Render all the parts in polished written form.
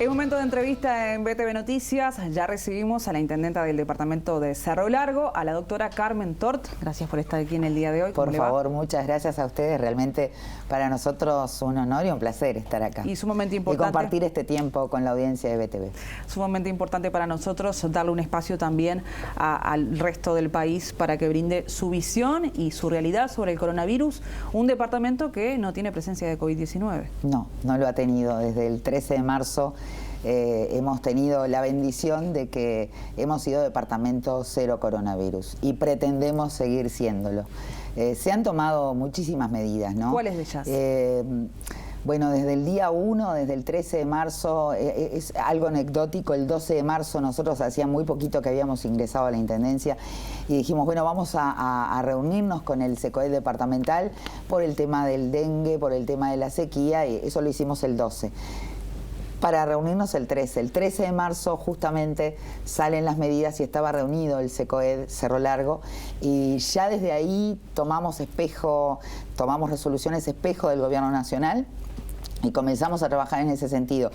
En momento de entrevista en BTV Noticias, ya recibimos a la intendenta del departamento de Cerro Largo, a la doctora Carmen Tort. Gracias por estar aquí en el día de hoy. Por favor, muchas gracias a ustedes. Realmente para nosotros un honor y un placer estar acá. Y sumamente importante. Y compartir este tiempo con la audiencia de BTV. Sumamente importante para nosotros darle un espacio también al resto del país para que brinde su visión y su realidad sobre el coronavirus. Un departamento que no tiene presencia de COVID-19. No, no lo ha tenido. Desde el 13 de marzo hemos tenido la bendición de que hemos sido departamento cero coronavirus y pretendemos seguir siéndolo. Se han tomado muchísimas medidas, ¿no? ¿Cuáles de ellas? Bueno, desde el día 1, desde el 13 de marzo, es algo anecdótico, el 12 de marzo nosotros hacía muy poquito que habíamos ingresado a la Intendencia y dijimos, bueno, vamos a reunirnos con el SECOED departamental por el tema del dengue, por el tema de la sequía, y eso lo hicimos el 12. Para reunirnos el 13. El 13 de marzo justamente salen las medidas y estaba reunido el SECOED Cerro Largo y ya desde ahí tomamos resoluciones espejo del Gobierno Nacional y comenzamos a trabajar en ese sentido.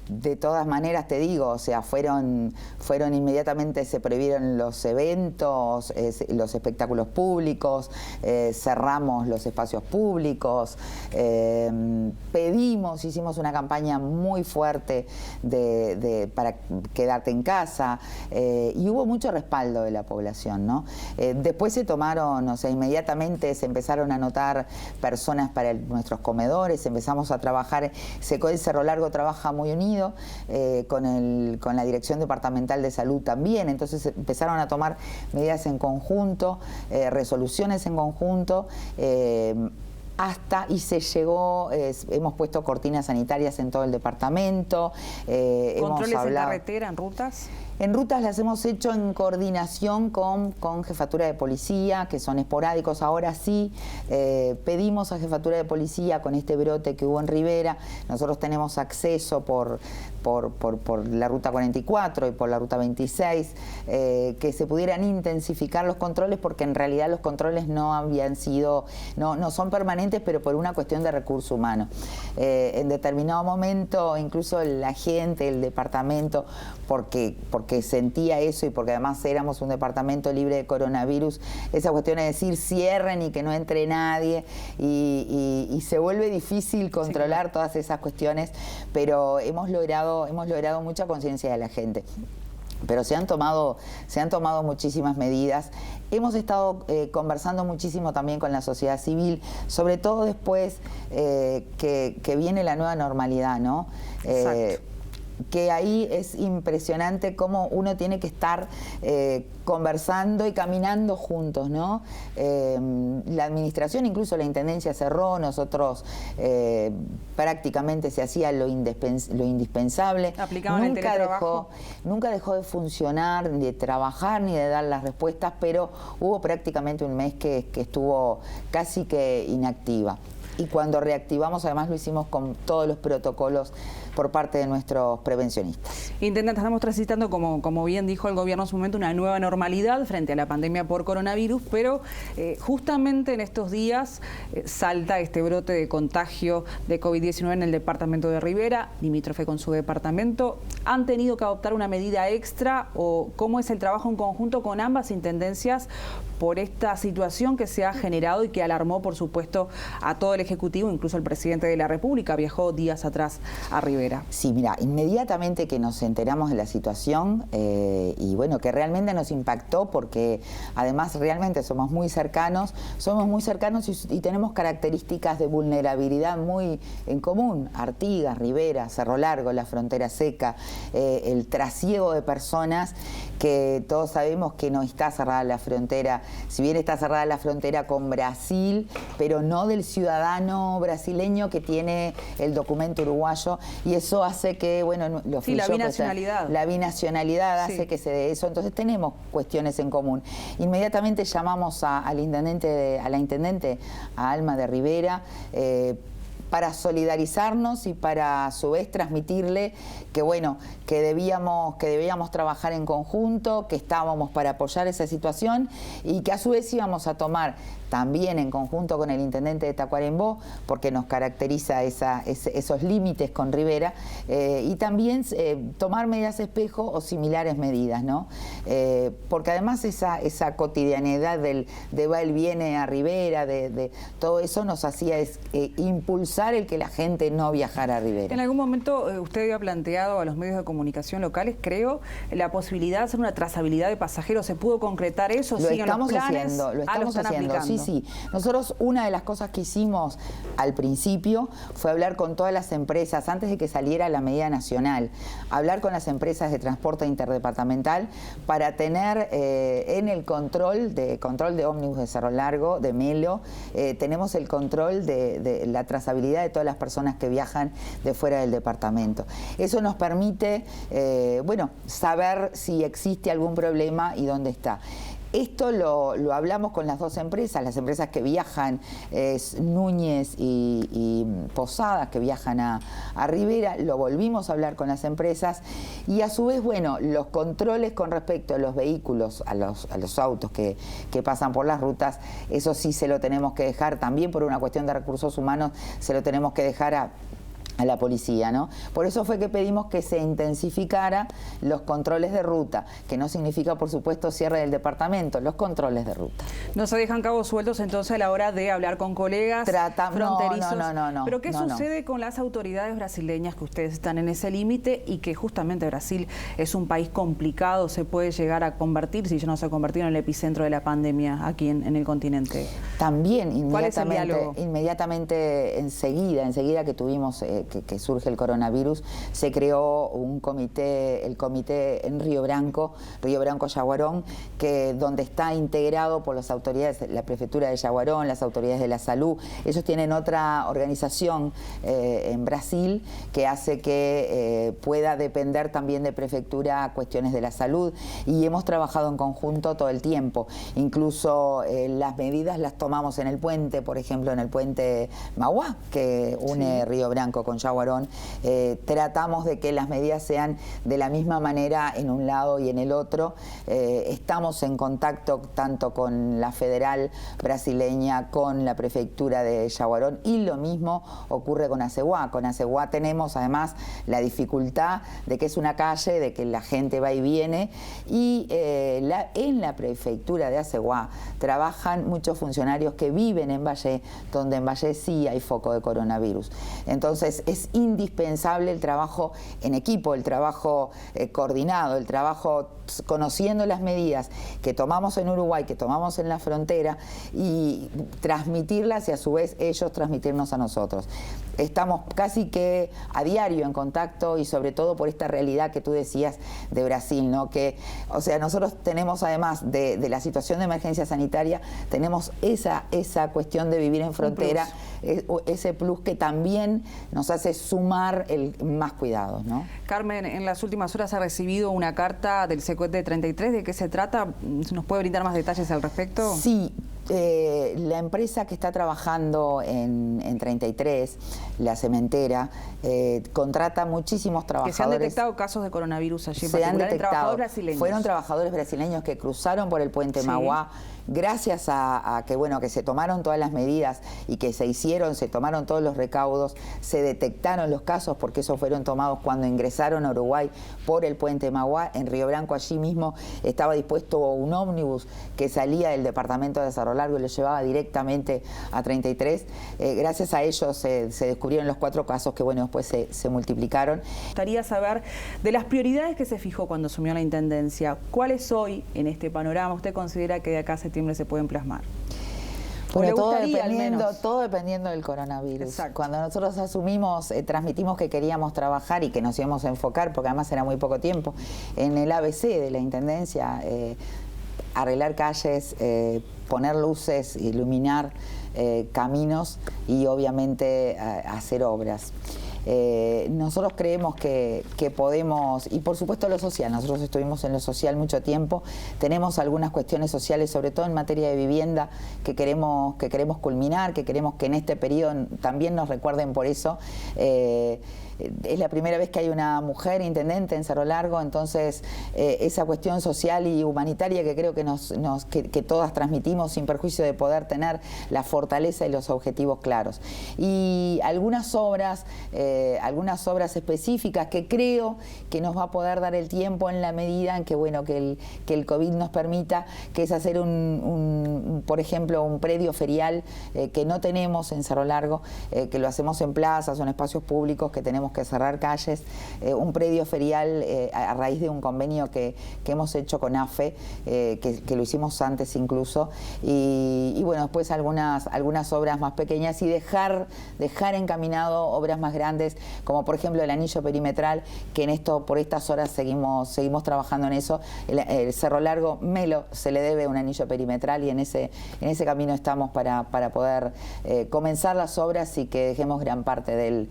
De todas maneras te digo, o sea, fueron inmediatamente, se prohibieron los eventos, los espectáculos públicos, cerramos los espacios públicos, hicimos una campaña muy fuerte para quedarte en casa y hubo mucho respaldo de la población, ¿no? Después se tomaron, o sea, inmediatamente se empezaron a anotar personas para nuestros comedores, empezamos a trabajar, SECOED Cerro Largo trabaja muy unido, con la Dirección Departamental de Salud también, entonces empezaron a tomar medidas en conjunto, resoluciones en conjunto, y se llegó, hemos puesto cortinas sanitarias en todo el departamento. ¿Controles en carretera, en rutas? En rutas las hemos hecho en coordinación con Jefatura de Policía, que son esporádicos. Ahora sí, pedimos a Jefatura de Policía con este brote que hubo en Rivera. Nosotros tenemos acceso por la Ruta 44 y por la Ruta 26, que se pudieran intensificar los controles, porque en realidad los controles no habían sido, no son permanentes, pero por una cuestión de recurso humano. En determinado momento, incluso la gente, el departamento, porque sentía eso y porque además éramos un departamento libre de coronavirus, esa cuestión de decir cierren y que no entre nadie y se vuelve difícil controlar todas esas cuestiones, pero hemos logrado mucha conciencia de la gente. Pero se han tomado muchísimas medidas. Hemos estado conversando muchísimo también con la sociedad civil, sobre todo después que viene la nueva normalidad, ¿no? Que ahí es impresionante cómo uno tiene que estar conversando y caminando juntos, ¿no? La administración, incluso la Intendencia cerró, nosotros prácticamente se hacía lo indispensable. ¿Aplicaban el teletrabajo? Nunca dejó de funcionar, ni de trabajar, ni de dar las respuestas, pero hubo prácticamente un mes que estuvo casi que inactiva. Y cuando reactivamos, además lo hicimos con todos los protocolos por parte de nuestros prevencionistas. Intendente, estamos transitando, como bien dijo el gobierno en su momento, una nueva normalidad frente a la pandemia por coronavirus, pero justamente en estos días salta este brote de contagio de COVID-19 en el departamento de Rivera, limítrofe con su departamento. ¿Han tenido que adoptar una medida extra o cómo es el trabajo en conjunto con ambas intendencias por esta situación que se ha generado y que alarmó, por supuesto, a todo el Ejecutivo? Incluso el presidente de la República viajó días atrás a Rivera. Sí, mira, inmediatamente que nos enteramos de la situación y bueno, que realmente nos impactó porque además realmente somos muy cercanos y tenemos características de vulnerabilidad muy en común. Artigas, Rivera, Cerro Largo, la frontera seca, el trasiego de personas, que todos sabemos que no está cerrada la frontera, si bien está cerrada la frontera con Brasil, pero no del ciudadano brasileño que tiene el documento uruguayo, y eso hace que, bueno, la binacionalidad. La binacionalidad hace que se dé eso, entonces tenemos cuestiones en común. Inmediatamente llamamos a la intendente, a Alma de Rivera, para solidarizarnos y para a su vez transmitirle que bueno, que debíamos trabajar en conjunto, que estábamos para apoyar esa situación y que a su vez íbamos a tomar también en conjunto con el intendente de Tacuarembó, porque nos caracteriza esos límites con Rivera, y también tomar medidas espejo o similares medidas, ¿no? Porque además esa cotidianidad de va y viene a Rivera, de todo eso nos hacía impulsar el que la gente no viajara a Rivera. En algún momento usted había planteado a los medios de comunicación locales, creo, la posibilidad de hacer una trazabilidad de pasajeros. ¿Se pudo concretar eso? Lo estamos haciendo, sí, sí. Nosotros, una de las cosas que hicimos al principio fue hablar con todas las empresas, antes de que saliera la medida nacional, hablar con las empresas de transporte interdepartamental para tener en el control de ómnibus de Cerro Largo, de Melo, tenemos el control de la trazabilidad de todas las personas que viajan de fuera del departamento. Eso nos permite, bueno, saber si existe algún problema y dónde está. Esto lo hablamos con las dos empresas, las empresas que viajan, Núñez y Posadas, que viajan a Rivera, lo volvimos a hablar con las empresas y a su vez, bueno, los controles con respecto a los vehículos, a los autos que pasan por las rutas, eso sí se lo tenemos que dejar, también por una cuestión de recursos humanos, se lo tenemos que dejar a la policía, ¿no? Por eso fue que pedimos que se intensificara los controles de ruta, que no significa, por supuesto, cierre del departamento, los controles de ruta. No se dejan cabos sueltos entonces a la hora de hablar con colegas fronterizos. No. Pero ¿qué sucede con las autoridades brasileñas, que ustedes están en ese límite y que justamente Brasil es un país complicado, se puede llegar a convertir, si ya no se ha convertido, en el epicentro de la pandemia aquí en el continente? También, inmediatamente, enseguida que tuvimos que surge el coronavirus, se creó un comité, el comité en Río Branco Yaguarón, donde está integrado por las autoridades, la prefectura de Yaguarón, las autoridades de la salud. Ellos tienen otra organización en Brasil que hace que pueda depender también de prefectura cuestiones de la salud, y hemos trabajado en conjunto todo el tiempo. Incluso las medidas las tomamos en el puente, por ejemplo, en el puente Mauá, que une Río Branco con Yaguarón. Tratamos de que las medidas sean de la misma manera en un lado y en el otro. Estamos en contacto tanto con la federal brasileña, con la prefectura de Yaguarón, y lo mismo ocurre con Aceguá. Con Aceguá tenemos además la dificultad de que es una calle, de que la gente va y viene, y en la prefectura de Aceguá trabajan muchos funcionarios que viven en Valle, donde en Valle sí hay foco de coronavirus. Entonces es indispensable el trabajo en equipo, el trabajo coordinado, el trabajo conociendo las medidas que tomamos en Uruguay, que tomamos en la frontera, y transmitirlas, y a su vez ellos transmitirnos a nosotros. Estamos casi que a diario en contacto, y sobre todo por esta realidad que tú decías de Brasil, ¿no? Que, o sea, nosotros tenemos, además de la situación de emergencia sanitaria, tenemos esa cuestión de vivir en frontera, ese plus que también nos hace sumar más cuidados, ¿no? Carmen, en las últimas horas ha recibido una carta del Secuet 33. ¿De qué se trata? ¿Nos puede brindar más detalles al respecto? Sí. La empresa que está trabajando en 33, la cementera, contrata muchísimos trabajadores. Que se han detectado casos de coronavirus allí, en particular en trabajadores brasileños. Fueron trabajadores brasileños que cruzaron por el puente Mauá. Gracias a que, bueno, que se tomaron todas las medidas y que se tomaron todos los recaudos, se detectaron los casos, porque esos fueron tomados cuando ingresaron a Uruguay por el puente Mauá. En Río Branco, allí mismo, estaba dispuesto un ómnibus que salía del departamento de Cerro Largo y lo llevaba directamente a 33. Gracias a ellos se descubrieron los 4 casos que, bueno, después se multiplicaron. Me gustaría saber de las prioridades que se fijó cuando asumió la intendencia. ¿Cuáles hoy, en este panorama, usted considera que de acá a septiembre se pueden plasmar? Bueno, todo dependiendo del coronavirus. Exacto. Cuando nosotros asumimos, transmitimos que queríamos trabajar y que nos íbamos a enfocar, porque además era muy poco tiempo, en el ABC de la Intendencia, arreglar calles, poner luces, iluminar caminos y obviamente hacer obras. Nosotros creemos que podemos, y por supuesto lo social, nosotros estuvimos en lo social mucho tiempo, tenemos algunas cuestiones sociales, sobre todo en materia de vivienda, que queremos culminar, que queremos que en este periodo también nos recuerden por eso. Es la primera vez que hay una mujer intendente en Cerro Largo, entonces esa cuestión social y humanitaria que creo que todas transmitimos, sin perjuicio de poder tener la fortaleza y los objetivos claros. Y algunas obras específicas que creo que nos va a poder dar el tiempo en la medida en que, bueno, que el COVID nos permita, que es hacer por ejemplo, un predio ferial que no tenemos en Cerro Largo, que lo hacemos en plazas o en espacios públicos, que tenemos que cerrar calles, un predio ferial a raíz de un convenio que hemos hecho con AFE, que lo hicimos antes incluso, y bueno, después algunas obras más pequeñas y dejar encaminado obras más grandes, como por ejemplo el anillo perimetral, que por estas horas seguimos trabajando en eso. El Cerro Largo Melo se le debe un anillo perimetral y en ese camino estamos para poder comenzar las obras y que dejemos gran parte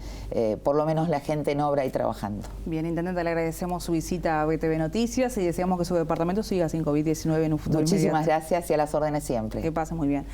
por lo menos la gente en obra y trabajando. Bien, intendente, le agradecemos su visita a BTV Noticias y deseamos que su departamento siga sin COVID-19 en un futuro Muchísimas inmediato. gracias y a las órdenes siempre. Que pase muy bien.